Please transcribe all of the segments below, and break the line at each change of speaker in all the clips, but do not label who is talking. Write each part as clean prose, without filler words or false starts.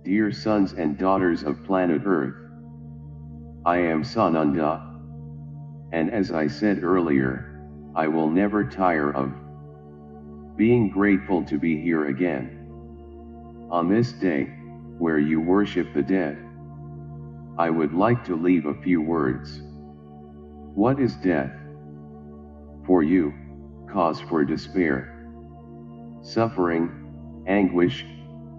Dear sons and daughters of planet Earth, I am Sananda, and as I said earlier, I will never tire of being grateful to be here again. On this day, where you worship the dead, I would like to leave a few words. What is death? For you, cause for despair, suffering, anguish,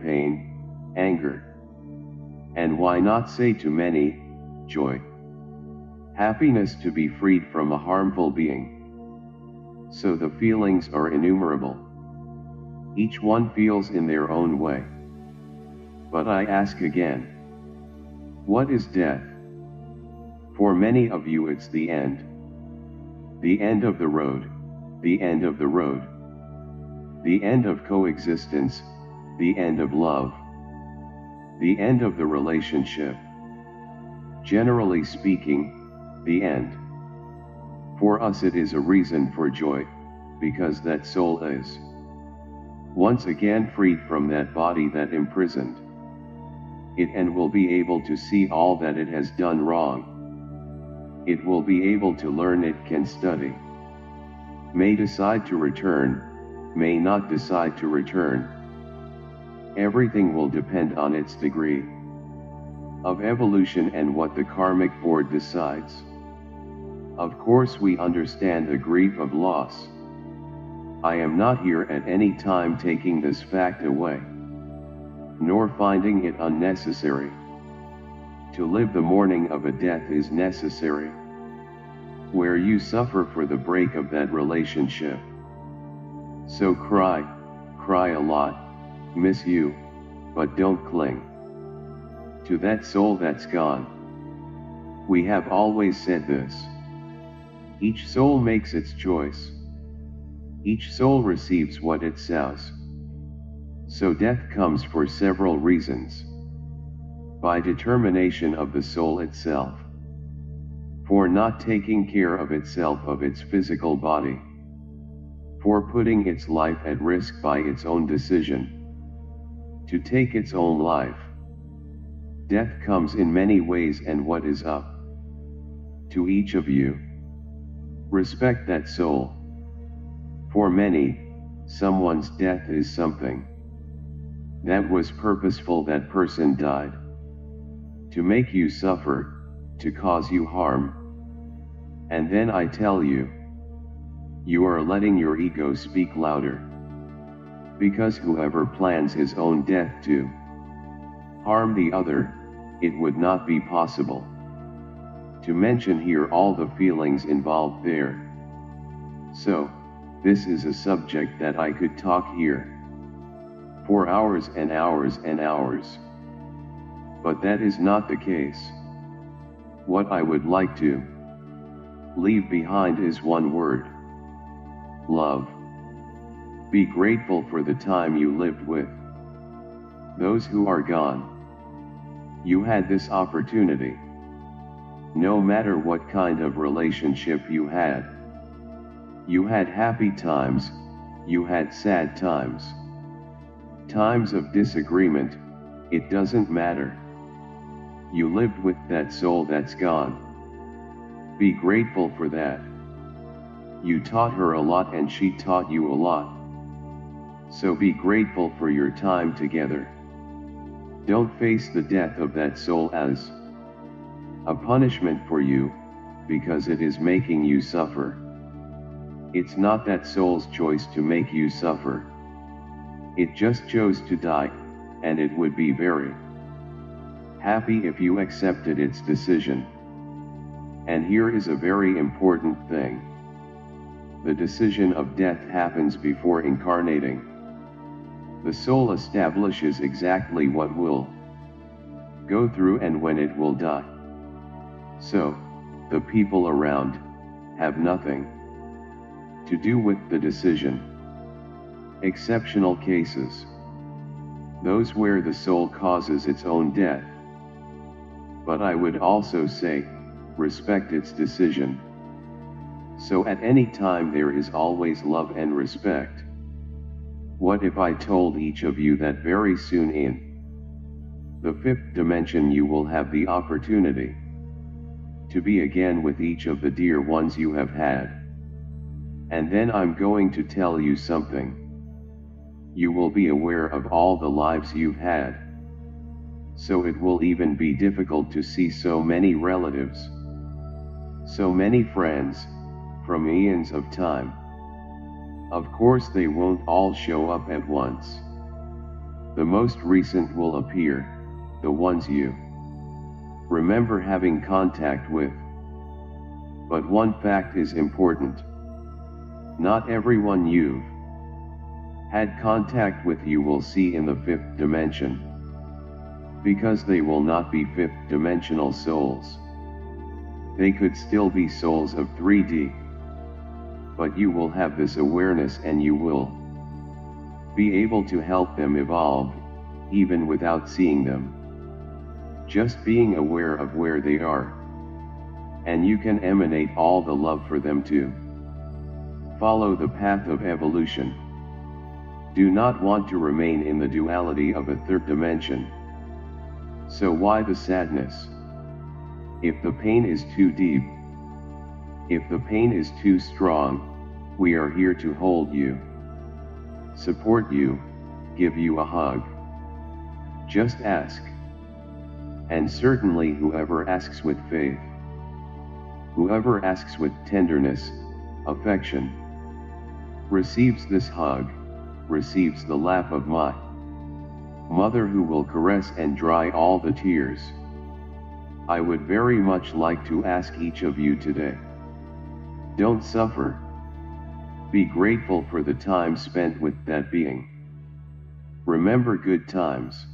pain, anger. And why not say to many, joy, happiness to be freed from a harmful being. So the feelings are innumerable. Each one feels in their own way. But I ask again, what is death? For many of you it's the end. The end of the road, the end of the road. The end of coexistence, the end of love. The end of the relationship. Generally speaking, the end. For us it is a reason for joy, because that soul is once again freed from that body that imprisoned it and will be able to see all that it has done wrong. It will be able to learn, it can study. May decide to return, may not decide to return. Everything will depend on its degree of evolution and what the karmic board decides. Of course we understand the grief of loss. I am not here at any time taking this fact away, nor finding it unnecessary. To live the mourning of a death is necessary, where you suffer for the break of that relationship. So cry a lot, miss you, but don't cling to that soul that's gone. We have always said this. Each soul makes its choice. Each soul receives what it sows. So death comes for several reasons. By determination of the soul itself. For not taking care of itself, of its physical body. For putting its life at risk by its own decision to take its own life. Death comes in many ways, and what is up to each of you? Respect that soul. For many, someone's death is something that was purposeful. That person died to make you suffer, to cause you harm. And then I tell you, you are letting your ego speak louder. Because whoever plans his own death to harm the other, it would not be possible to mention here all the feelings involved there. So, this is a subject that I could talk here for hours and hours and hours. But that is not the case. What I would like to leave behind is one word: love. Be grateful for the time you lived with those who are gone. You had this opportunity. No matter what kind of relationship you had happy times, you had sad times, times of disagreement, it doesn't matter. You lived with that soul that's gone. Be grateful for that. You taught her a lot and she taught you a lot. So be grateful for your time together. Don't face the death of that soul as a punishment for you, because it is making you suffer. It's not that soul's choice to make you suffer. It just chose to die, and it would be very happy if you accepted its decision. And here is a very important thing. The decision of death happens before incarnating. The soul establishes exactly what will go through and when it will die. So, the people around have nothing to do with the decision. Exceptional cases. Those where the soul causes its own death. But I would also say, respect its decision. So at any time there is always love and respect. What if I told each of you that very soon in the fifth dimension, you will have the opportunity to be again with each of the dear ones you have had. And then I'm going to tell you something. You will be aware of all the lives you've had. So it will even be difficult to see so many relatives, so many friends, from eons of time. Of course they won't all show up at once. The most recent will appear, the ones you remember having contact with. But one fact is important. Not everyone you've had contact with you will see in the fifth dimension, because they will not be fifth dimensional souls. They could still be souls of 3D. But you will have this awareness and you will be able to help them evolve, even without seeing them. Just being aware of where they are. And you can emanate all the love for them to follow the path of evolution. Do not want to remain in the duality of a third dimension. So why the sadness? If the pain is too deep, if the pain is too strong, we are here to hold you, support you, give you a hug. Just ask. And certainly whoever asks with faith, whoever asks with tenderness, affection, receives this hug, receives the lap of my mother who will caress and dry all the tears. I would very much like to ask each of you today. Don't suffer. Be grateful for the time spent with that being. Remember good times.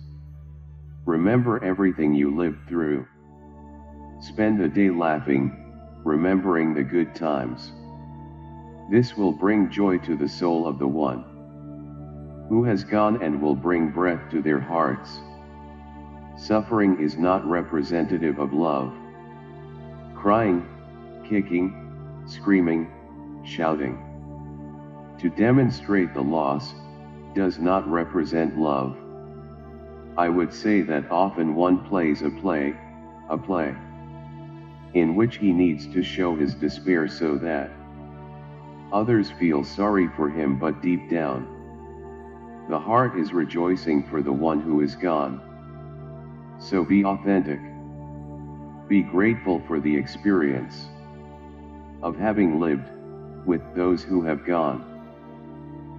Remember everything you lived through. Spend a day laughing, remembering the good times. This will bring joy to the soul of the one who has gone and will bring breath to their hearts. Suffering is not representative of love. Crying, kicking, screaming, shouting to demonstrate the loss does not represent love. I would say that often one plays a play in which he needs to show his despair so that others feel sorry for him, but deep down, the heart is rejoicing for the one who is gone. So be authentic. Be grateful for the experience of having lived with those who have gone.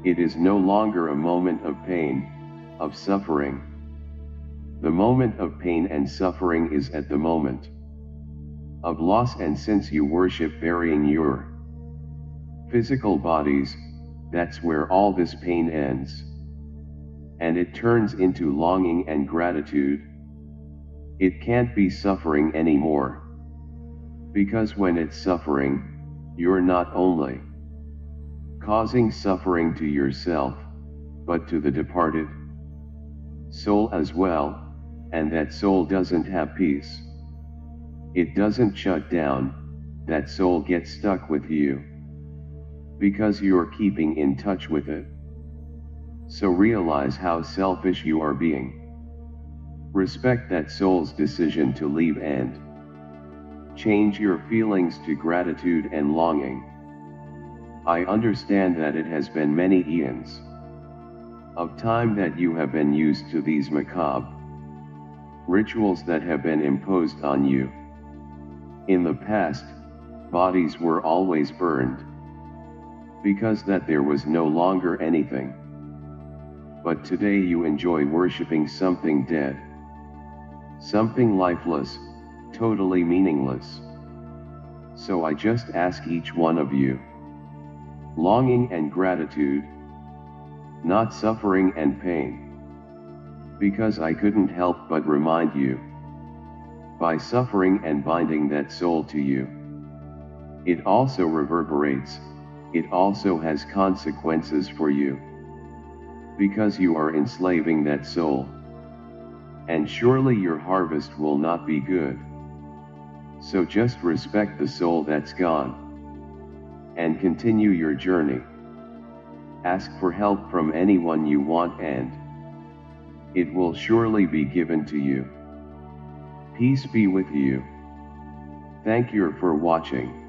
It is no longer a moment of pain, of suffering. The moment of pain and suffering is at the moment of loss, and since you worship burying your physical bodies, that's where all this pain ends. And it turns into longing and gratitude. It can't be suffering anymore. Because when it's suffering, you're not only causing suffering to yourself, but to the departed soul as well, and that soul doesn't have peace. It doesn't shut down, that soul gets stuck with you, because you're keeping in touch with it. So realize how selfish you are being. Respect that soul's decision to leave and change your feelings to gratitude and longing. I understand that it has been many eons of time that you have been used to these macabre rituals that have been imposed on you. In the past, bodies were always burned, because that there was no longer anything. But today you enjoy worshipping something dead, something lifeless, totally meaningless. So I just ask each one of you, longing and gratitude, not suffering and pain. Because I couldn't help but remind you, by suffering and binding that soul to you, it also reverberates, it also has consequences for you. Because you are enslaving that soul. And surely your harvest will not be good. So just respect the soul that's gone. And continue your journey. Ask for help from anyone you want, and it will surely be given to you. Peace be with you. Thank you for watching.